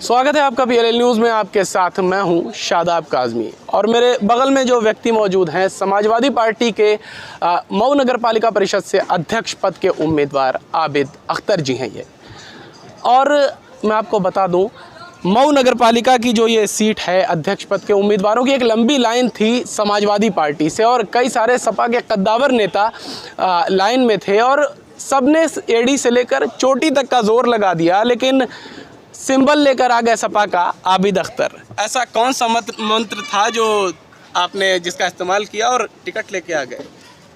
स्वागत है आपका PLL न्यूज़ में। आपके साथ मैं हूं शादाब काज़मी और मेरे बगल में जो व्यक्ति मौजूद हैं समाजवादी पार्टी के मऊ नगर पालिका परिषद से अध्यक्ष पद के उम्मीदवार आबिद अख्तर जी हैं ये। और मैं आपको बता दूं, मऊ नगर पालिका की जो ये सीट है, अध्यक्ष पद के उम्मीदवारों की एक लंबी लाइन थी समाजवादी पार्टी से और कई सारे सपा के कद्दावर नेता लाइन में थे और सबने एड़ी से लेकर चोटी तक का जोर लगा दिया, लेकिन सिंबल लेकर आ गए सपा का आबिद अख्तर। ऐसा कौन सा मंत्र था जो आपने जिसका इस्तेमाल किया और टिकट लेके आ गए?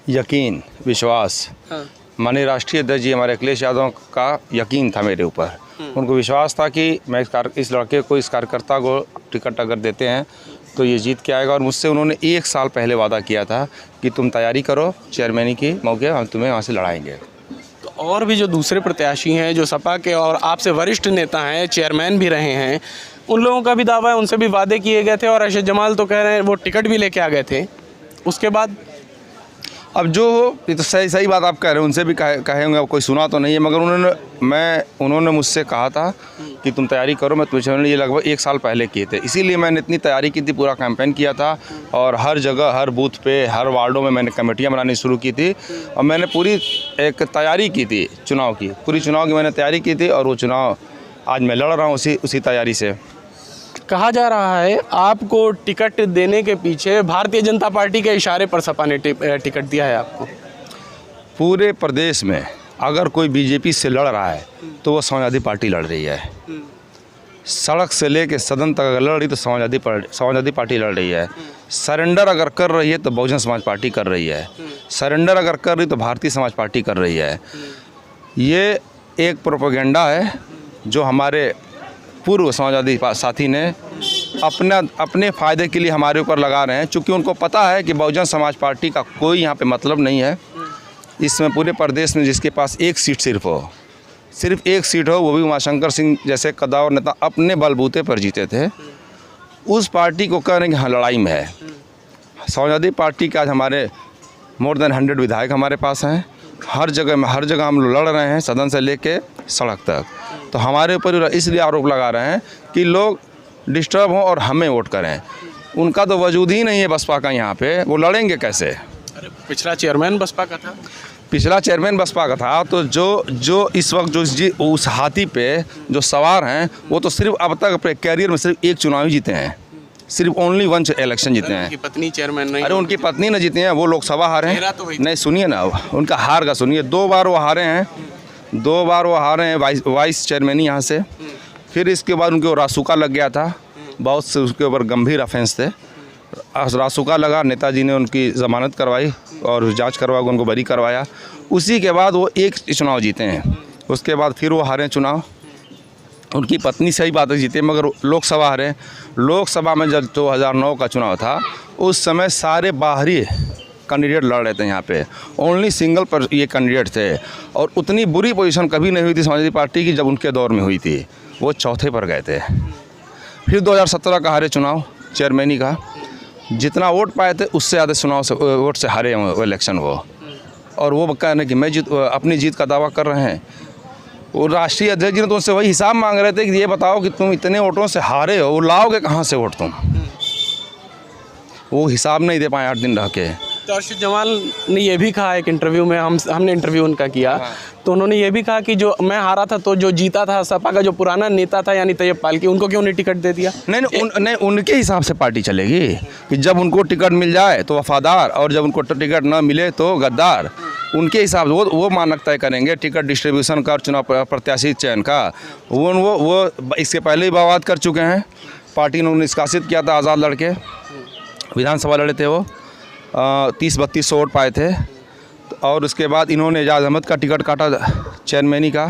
यकीन, विश्वास। हाँ। माननीय राष्ट्रीय अध्यक्ष जी हमारे अखिलेश यादव का यकीन था मेरे ऊपर। उनको विश्वास था कि मैं इस लड़के को, इस कार्यकर्ता को टिकट अगर देते हैं तो ये जीत के आएगा। और मुझसे उन्होंने 1 साल पहले वादा किया था कि तुम तैयारी करो चेयरमैनी की मौके, हम तुम्हें वहाँ से लड़ाएंगे। तो और भी जो दूसरे प्रत्याशी हैं जो सपा के और आपसे वरिष्ठ नेता हैं, चेयरमैन भी रहे हैं, उन लोगों का भी दावा है, उनसे भी वादे किए गए थे और अरशद जमाल तो कह रहे हैं वो टिकट भी लेके आ गए थे। उसके बाद अब जो हो, ये तो सही बात आप कह रहे हैं, उनसे भी कहे होंगे, कोई सुना तो नहीं है, मगर उन्होंने मुझसे कहा था कि तुम तैयारी करो। मैं तुम्हें ये लगभग 1 साल पहले किए थे, इसीलिए मैंने इतनी तैयारी की थी, पूरा कैंपेन किया था और हर जगह, हर बूथ पे, हर वार्डों में मैंने कमेटियाँ बनानी शुरू की थी और मैंने पूरी एक तैयारी की थी चुनाव की, पूरी चुनाव की मैंने तैयारी की थी और वो चुनाव आज मैं लड़ रहा हूँ उसी तैयारी से। कहा जा रहा है आपको टिकट देने के पीछे भारतीय जनता पार्टी के इशारे पर सपा ने टिकट दिया है आपको। पूरे प्रदेश में अगर कोई बीजेपी से लड़ रहा है तो वो समाजवादी पार्टी लड़ रही है। सड़क से लेके सदन तक अगर लड़ रही तो समाजवादी पार्टी लड़ रही है। सरेंडर अगर कर रही है तो बहुजन समाज पार्टी कर रही है। सरेंडर अगर कर रही तो भारतीय समाज पार्टी कर रही है। ये एक प्रोपेगेंडा है जो हमारे पूर्व समाजवादी साथी ने अपने फ़ायदे के लिए हमारे ऊपर लगा रहे हैं, चूँकि उनको पता है कि बहुजन समाज पार्टी का कोई यहाँ पे मतलब नहीं है। इसमें पूरे प्रदेश में जिसके पास एक सीट सिर्फ एक सीट हो, वो भी उमाशंकर सिंह जैसे कद्दावर नेता अपने बलबूते पर जीते थे, उस पार्टी को कह रहे हैं कि हाँ लड़ाई में है। समाजवादी पार्टी के आज हमारे मोर देन 100 विधायक हमारे पास हैं। हर जगह हम लड़ रहे हैं, सदन से लेके सड़क तक। तो हमारे ऊपर इसलिए आरोप लगा रहे हैं कि लोग डिस्टर्ब हों और हमें वोट करें। उनका तो वजूद ही नहीं है बसपा का यहाँ पे, वो लड़ेंगे कैसे? अरे पिछला चेयरमैन बसपा का था। पिछला चेयरमैन बसपा का था, तो जो इस वक्त उस हाथी पे जो सवार हैं वो तो सिर्फ अब तक अपने कैरियर में सिर्फ एक चुनाव ही जीते हैं, सिर्फ ओनली 1 इलेक्शन जीते हैं। उनकी पत्नी चेयरमैन नहीं। अरे उनकी पत्नी न जीते हैं, वो लोकसभा हारे हैं। तो नहीं सुनिए ना, उनका हार का सुनिए। 2 बार वो हारे हैं, 2 बार वो हारे हैं वाइस चेयरमैन यहाँ से। फिर इसके बाद उनको रासुका लग गया था, बहुत से उसके ऊपर गंभीर ऑफेंस थे। रासुका लगा, नेताजी ने उनकी ज़मानत करवाई और जांच करवा के उनको बरी करवाया। उसी के बाद वो एक चुनाव जीते हैं, उसके बाद फिर वो हारे चुनाव। उनकी पत्नी सही बात है जीते, मगर लोकसभा हारे। लोकसभा में जब 2009 का चुनाव था, उस समय सारे बाहरी कैंडिडेट लड़ रहे थे यहाँ पे, ओनली सिंगल पर ये कैंडिडेट थे। और उतनी बुरी पोजीशन कभी नहीं हुई थी समाजवादी पार्टी की जब उनके दौर में हुई थी, वो चौथे पर गए थे। फिर 2017 का हारे चुनाव चेयरमैनी का, जितना वोट पाए थे उससे ज़्यादा चुनाव से वोट से हारे वो इलेक्शन वो। और वो कह रहे हैं कि मैं अपनी जीत का दावा कर रहे हैं। वो राष्ट्रीय अध्यक्ष जी ने तो उनसे वही हिसाब मांग रहे थे कि ये बताओ कि तुम इतने वोटों से हारे हो, वो लाओगे कहाँ से वोट तुम? वो हिसाब नहीं दे पाए 8 दिन रह के। तो अरशद जमाल ने ये भी कहा एक इंटरव्यू में, हमने इंटरव्यू उनका किया, तो उन्होंने ये भी कहा कि जो मैं हारा था तो जो जीता था सपा का जो पुराना नेता था यानी तैयब पालकी, उनको क्यों नहीं टिकट दे दिया? नहीं, उनके हिसाब से पार्टी चलेगी कि जब उनको टिकट मिल जाए तो वफादार और जब उनको टिकट ना मिले तो गद्दार। उनके हिसाब से वो मानक तय करेंगे टिकट डिस्ट्रीब्यूशन का और चुनाव प्रत्याशी चयन का। वो इसके पहले ही बवाद कर चुके हैं। पार्टी ने निष्कासित किया था आज़ाद लड़के, विधानसभा लड़े थे वो, 30-32 वोट पाए थे। और उसके बाद इन्होंने एजाज अहमद का टिकट काटा चेयरमैनी का,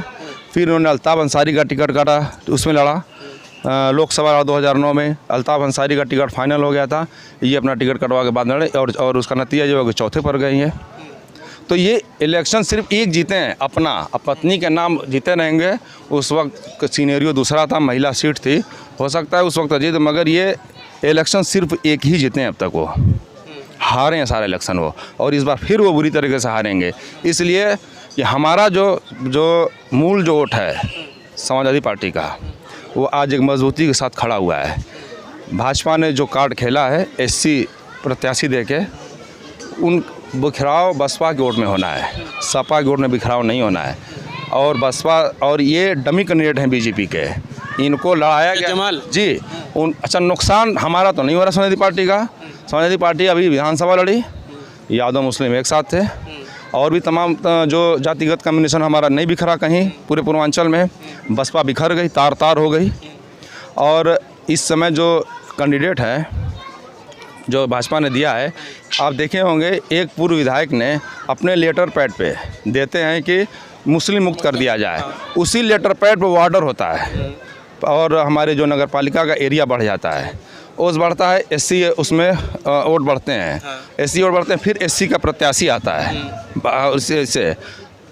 फिर इन्होंने अल्ताफ़ अंसारी का टिकट काटा, उसमें लड़ा। लोकसभा 2009 में अल्ताफ़ अंसारी का टिकट फाइनल हो गया था, ये अपना टिकट कटवा के बाद लड़े और उसका नतीजा जो है कि चौथे पर गई है। तो ये इलेक्शन सिर्फ एक जीते हैं, अपना पत्नी के नाम जीते रहेंगे। उस वक्त सीनेरियो दूसरा था, महिला सीट थी, हो सकता है उस वक्त जीत, मगर ये इलेक्शन सिर्फ एक ही जीते हैं अब तक। वो हारे हैं सारे इलेक्शन वो, और इस बार फिर वो बुरी तरीके से हारेंगे। इसलिए ये हमारा जो मूल जो वोट है समाजवादी पार्टी का, वो आज एक मजबूती के साथ खड़ा हुआ है। भाजपा ने जो कार्ड खेला है एससी प्रत्याशी दे के, उन बिखराव बसपा के वोट में होना है, सपा के वोट में बिखराव नहीं होना है। और बसपा और ये डमी कैंडिडेट हैं बीजेपी के, इनको लड़ाया गया जमाल जी। अच्छा, नुकसान हमारा तो नहीं हो रहा समाजवादी पार्टी का। समाजवादी पार्टी अभी विधानसभा लड़ी, यादव मुस्लिम एक साथ थे, और भी तमाम जो जातिगत कम्युनिकेशन हमारा नहीं बिखरा कहीं पूरे पूर्वांचल में। बसपा बिखर गई, तार तार हो गई। और इस समय जो कैंडिडेट है जो भाजपा ने दिया है, आप देखे होंगे एक पूर्व विधायक ने अपने लेटर पैड पे देते हैं कि मुस्लिम मुक्त कर दिया जाए, उसी लेटर पैड पे वो ऑर्डर होता है और हमारे जो नगर पालिका का एरिया बढ़ जाता है, ओस बढ़ता है, एससी उसमें वोट बढ़ते हैं, एससी वोट बढ़ते हैं, फिर एससी का प्रत्याशी आता है उससे।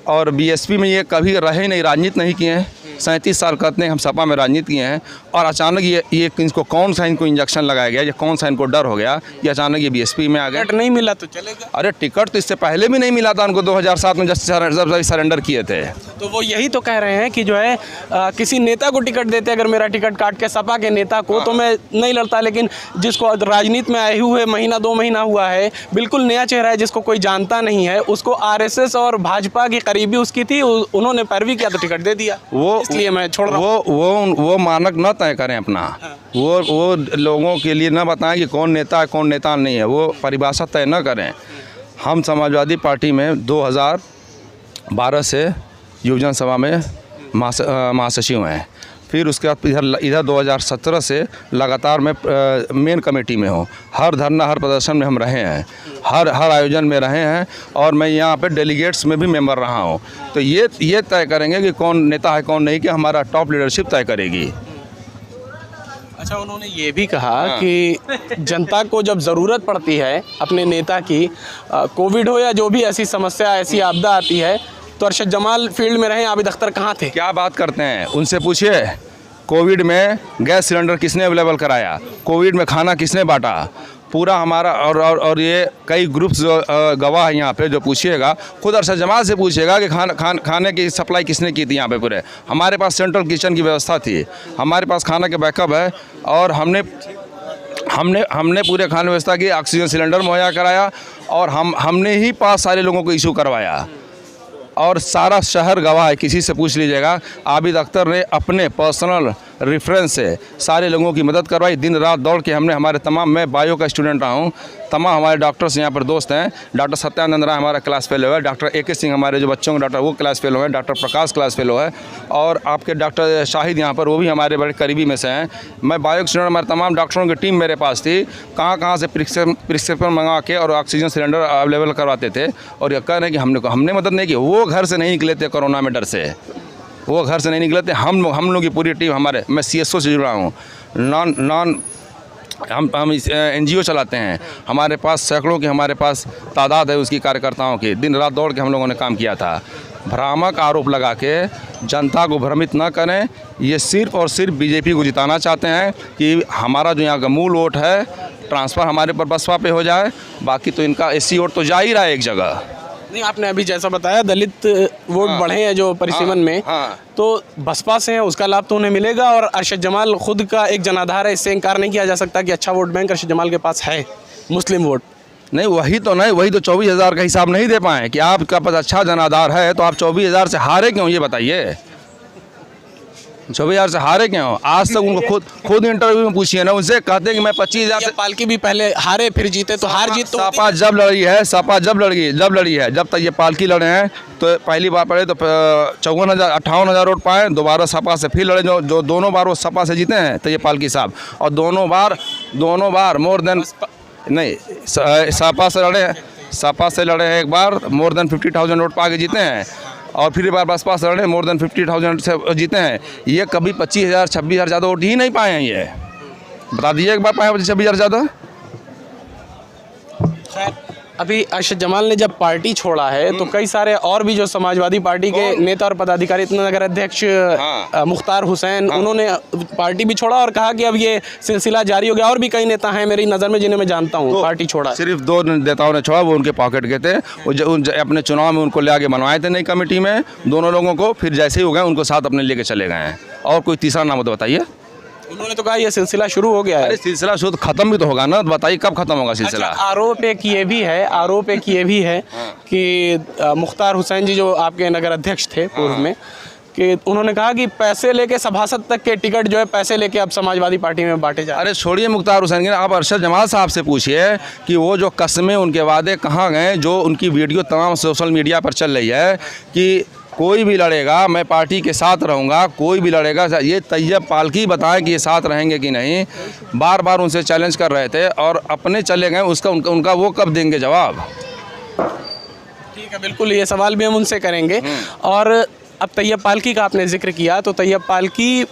और बीएसपी में ये कभी रहे नहीं, राजनीति नहीं किए हैं, 37 साल कहते हैं हम सपा में राजनीति किए हैं, और अचानक ये इनको कौन सा इनको इंजेक्शन लगाया गया या कौन सा इनको डर हो गया कि अचानक ये बीएसपी में आ गए। टिकट नहीं मिला तो चलेगा। अरे टिकट तो इससे पहले भी नहीं मिला था उनको, 2007 में जब सरेंडर किए थे। तो वो यही तो कह रहे हैं कि जो है किसी नेता को टिकट देते, अगर मेरा टिकट काट के सपा के नेता को, तो मैं नहीं लड़ता। लेकिन जिसको राजनीति में आए हुए महीना 2 महीना हुआ है, बिल्कुल नया चेहरा है जिसको कोई जानता नहीं है, उसको आरएसएस और भाजपा की करीबी उसकी थी, उन्होंने पैरवी किया तो टिकट दे दिया, इसलिए मैं छोड़ रहा हूँ। वो मानक न तय करें अपना। वो लोगों के लिए न बताएं कि कौन नेता है कौन नेता नहीं है, वो परिभाषा तय न करें। हम समाजवादी पार्टी में 2012 से युवजन सभा में महासचिव हैं, फिर उसके बाद इधर 2017 से लगातार मैं मेन कमेटी में हूँ। हर धरना हर प्रदर्शन में हम रहे हैं, हर आयोजन में रहे हैं, और मैं यहाँ पे डेलीगेट्स में भी मेंबर रहा हूँ। तो ये तय करेंगे कि कौन नेता है कौन नहीं, कि हमारा टॉप लीडरशिप तय करेगी। अच्छा, उन्होंने ये भी कहा कि जनता को जब ज़रूरत पड़ती है अपने नेता की, कोविड हो या जो भी ऐसी समस्या ऐसी आपदा आती है, तो अरशद जमाल फील्ड में रहे, आबिद अख्तर कहाँ थे? क्या बात करते हैं, उनसे पूछिए। कोविड में गैस सिलेंडर किसने अवेलेबल कराया, कोविड में खाना किसने बांटा, पूरा हमारा। और ये कई ग्रुप्स गवाह हैं यहाँ पे, जो पूछिएगा खुद अरशद जमाल से पूछिएगा कि खाने की सप्लाई किसने की थी यहाँ पे पूरे। हमारे पास सेंट्रल किचन की व्यवस्था थी, हमारे पास खाना के बैकअप है, और हमने पूरे खाने व्यवस्था की, ऑक्सीजन सिलेंडर मुहैया कराया, और हमने ही पास सारे लोगों को इशू करवाया, और सारा शहर गवाह है। किसी से पूछ लीजिएगा, आबिद अख्तर ने अपने पर्सनल रेफरेंस से सारे लोगों की मदद करवाई। दिन रात दौड़ के हमने हमारे तमाम, मैं बायो का स्टूडेंट रहा हूँ, तमाम हमारे डॉक्टर्स यहाँ पर दोस्त हैं। डॉक्टर सत्यानंद राय हमारा क्लास फेलो है, डॉक्टर ए के सिंह हमारे जो बच्चों के डॉक्टर वो क्लास फेलो हैं, डॉक्टर प्रकाश क्लास फेलो है, और आपके डॉक्टर शाहिद यहाँ पर वो भी हमारे बड़े करीबी में से हैं। मैं बायो स्टूडेंट, हमारे तमाम डॉक्टरों की टीम मेरे पास थी, कहाँ से प्रिस्क्रिप्शन मंगा के और ऑक्सीजन सिलेंडर अवेलेबल करवाते थे। और यह कह रहे हैं कि हमने मदद नहीं की, वो घर से नहीं निकले थे कोरोना में डर से, वो घर से नहीं निकले थे। हम लोग की पूरी टीम, हमारे, मैं CSO से जुड़ा हूँ, हम NGO चलाते हैं, हमारे पास सैकड़ों की हमारे पास तादाद है उसकी कार्यकर्ताओं की। दिन रात दौड़ के हम लोगों ने काम किया था। भ्रामक आरोप लगा के जनता को भ्रमित न करें, ये सिर्फ और सिर्फ बीजेपी को जिताना चाहते हैं कि हमारा जो यहाँ का मूल वोट है ट्रांसफ़र हमारे पर बसपा पे हो जाए, बाकी तो इनका SC वोट तो जा ही रहा है एक जगह। नहीं, आपने अभी जैसा बताया दलित वोट बढ़े हैं जो परिसीमन में, तो बसपा से है, उसका लाभ तो उन्हें मिलेगा। और अरशद जमाल खुद का एक जनाधार है, इससे इनकार नहीं किया जा सकता कि अच्छा वोट बैंक अरशद जमाल के पास है, मुस्लिम वोट। नहीं, वही तो 24,000 का हिसाब नहीं दे पाए कि आपका पास अच्छा जनाधार है, तो आप 24,000 से हारे क्यों, ये बताइए। 24,000 से हारे क्यों? आज तक उनको खुद इंटरव्यू में पूछिए ना, उनसे कहते हैं कि मैं 25,000 से। पालकी भी पहले हारे फिर जीते, तो हार जीत तो सपा जब लड़ी है, जब तक ये पालकी लड़े हैं, तो पहली बार पड़े तो 58,000 वोट पाए, दोबारा सपा से फिर लड़े, जो दोनों बार वो सपा से जीते हैं, तो ये पालकी साहब, और दोनों बार मोर देन नहीं, सपा से लड़े हैं एक बार, मोर देन 50,000 वोट पा के जीते हैं, और फिर एक बार बसपा से लड़े, मोर देन 50,000 से जीते हैं। ये कभी 25,000 26,000 ज़्यादा वोट ही नहीं पाए हैं। ये बता दीजिए एक बार पाए 26,000 ज़्यादा। अभी अरशद जमाल ने जब पार्टी छोड़ा है तो कई सारे और भी जो समाजवादी पार्टी के नेता और पदाधिकारी, नगर अध्यक्ष मुख्तार हुसैन, उन्होंने पार्टी भी छोड़ा और कहा कि अब ये सिलसिला जारी हो गया। और भी कई नेता हैं मेरी नज़र में जिन्हें मैं जानता हूँ पार्टी छोड़ा। सिर्फ 2 नेताओं ने छोड़ा, वो उनके पॉकेट के थे। अपने चुनाव में उनको ले आके बनवाए थे नई कमेटी में दोनों लोगों को, फिर जैसे ही हो गए उनको साथ अपने लेके चले गए हैं। और कोई तीसरा नाम तो बताइए। उन्होंने तो कहा ये सिलसिला शुरू हो गया है। अरे सिलसिला शुरू खत्म भी तो होगा ना, बताइए कब खत्म होगा सिलसिला। अच्छा, आरोप एक ये भी है कि मुख्तार हुसैन जी जो आपके नगर अध्यक्ष थे पूर्व में, कि उन्होंने कहा कि पैसे लेके सभासद तक के टिकट जो है पैसे लेके अब समाजवादी पार्टी में बांटे जा रहे हैं। अरे छोड़िए मुख्तार हुसैन के, आप अरशद जमाल साहब से पूछिए कि वो जो कस्में उनके वादे कहाँ गए, जो उनकी वीडियो तमाम सोशल मीडिया पर चल रही है कि कोई भी लड़ेगा मैं पार्टी के साथ रहूँगा, कोई भी लड़ेगा। ये तैयब पालकी बताएं कि ये साथ रहेंगे कि नहीं। बार बार उनसे चैलेंज कर रहे थे और अपने चले गए, उसका उनका वो कब देंगे जवाब। ठीक है, बिल्कुल ये सवाल भी हम उनसे करेंगे। और अब तैयब पालकी का आपने जिक्र किया, तो तैयब पालकी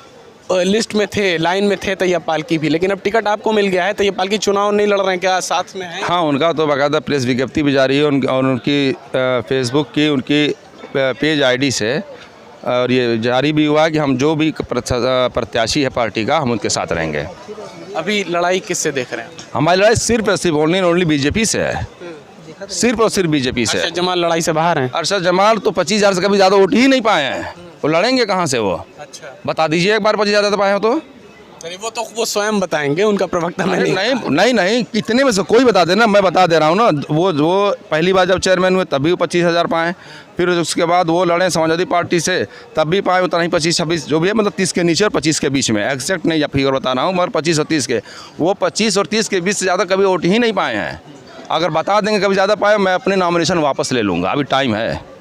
लिस्ट में थे, लाइन में थे तैयब पालकी भी, लेकिन अब टिकट आपको मिल गया है। तैयब पालकी चुनाव नहीं लड़ रहे हैं, क्या साथ में है? हाँ, उनका तो बाकायदा प्रेस विज्ञप्ति भी जारी है और उनकी फेसबुक की उनकी पेज आईडी से, और ये जारी भी हुआ है कि हम जो भी प्रत्याशी है पार्टी का, हम उनके साथ रहेंगे। अभी लड़ाई किससे देख रहे हैं? हमारी लड़ाई सिर्फ ओनली बीजेपी से है, सिर्फ और सिर्फ बीजेपी से। अरशद जमाल लड़ाई से बाहर हैं? अरशद जमाल तो 25,000 से कभी ज़्यादा वोट ही नहीं पाए हैं, वो लड़ेंगे कहाँ से वो? अच्छा, बता दीजिए एक बार 25,000 तो पाए हो तो। वो स्वयं बताएंगे, उनका प्रवक्ता मैं नहीं, कितने में से कोई बता देना, मैं बता दे रहा हूँ ना। वो पहली बार जब चेयरमैन हुए तब भी 25,000 पाए, फिर उसके बाद वो लड़े समाजवादी पार्टी से तब भी पाए उतना ही, 25-26 जो भी है, मतलब 30 के नीचे और 25 के बीच में, एग्जैक्ट नहीं या फिगर बता रहा हूँ, मगर 25 और 30 के, वो 25 और 30 के बीच से ज़्यादा कभी वोट ही नहीं पाए हैं। अगर बता देंगे कभी ज़्यादा पाए, मैं अपने नॉमिनेशन वापस ले लूँगा, अभी टाइम है।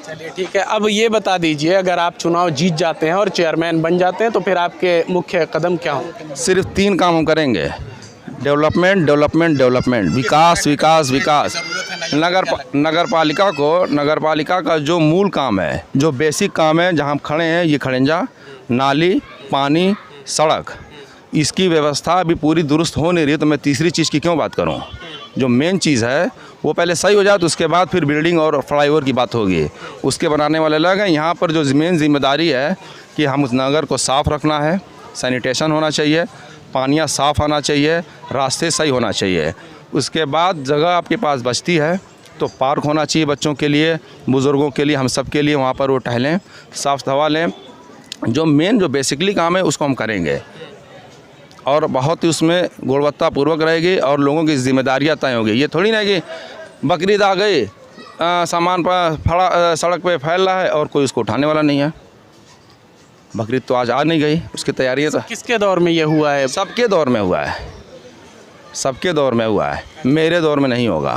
चलिए ठीक है, अब ये बता दीजिए, अगर आप चुनाव जीत जाते हैं और चेयरमैन बन जाते हैं तो फिर आपके मुख्य कदम क्या होंगे? सिर्फ 3 काम हम करेंगे, डेवलपमेंट डेवलपमेंट डेवलपमेंट, विकास विकास विकास। नगर पालिका का जो मूल काम है, जो बेसिक काम है, जहाँ हम खड़े हैं, ये खड़ंजा, नाली, पानी, सड़क, इसकी व्यवस्था अभी पूरी दुरुस्त हो नहीं रही है। तो मैं तीसरी चीज़ की क्यों बात करूं? जो मेन चीज़ है वो पहले सही हो जाए तो उसके बाद फिर बिल्डिंग और फ्लाईओवर की बात होगी, उसके बनाने वाले लोग हैं। यहाँ पर जो मेन जिम्मेदारी है कि हम उस नगर को साफ़ रखना है, सैनिटेशन होना चाहिए, पानियाँ साफ़ आना चाहिए, रास्ते सही होना चाहिए। उसके बाद जगह आपके पास बचती है तो पार्क होना चाहिए बच्चों के लिए, बुज़ुर्गों के लिए, हम सब के लिए, वहाँ पर वो टहलें, साफ़ हवा लें। जो मेन जो बेसिकली काम है उसको हम करेंगे और बहुत ही उसमें गुणवत्तापूर्वक रहेगी और लोगों की जिम्मेदारियाँ तय होगी। ये थोड़ी ना कि बकरीद आ गई, सामान पर फड़ा सड़क पे फैल रहा है और कोई उसको उठाने वाला नहीं है। बकरीद तो आज आ नहीं गई, उसकी तैयारियाँ तो किसके दौर में ये हुआ है? सबके दौर में हुआ है, सबके दौर में हुआ है, मेरे दौर में नहीं होगा।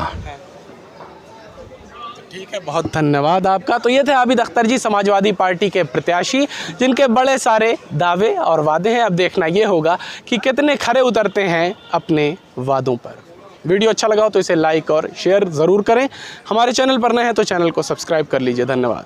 ठीक है, बहुत धन्यवाद आपका। तो ये थे आबिद अख्तर जी, समाजवादी पार्टी के प्रत्याशी, जिनके बड़े सारे दावे और वादे हैं। अब देखना ये होगा कि कितने खरे उतरते हैं अपने वादों पर। वीडियो अच्छा लगा हो तो इसे लाइक और शेयर ज़रूर करें। हमारे चैनल पर नए हैं तो चैनल को सब्सक्राइब कर लीजिए। धन्यवाद।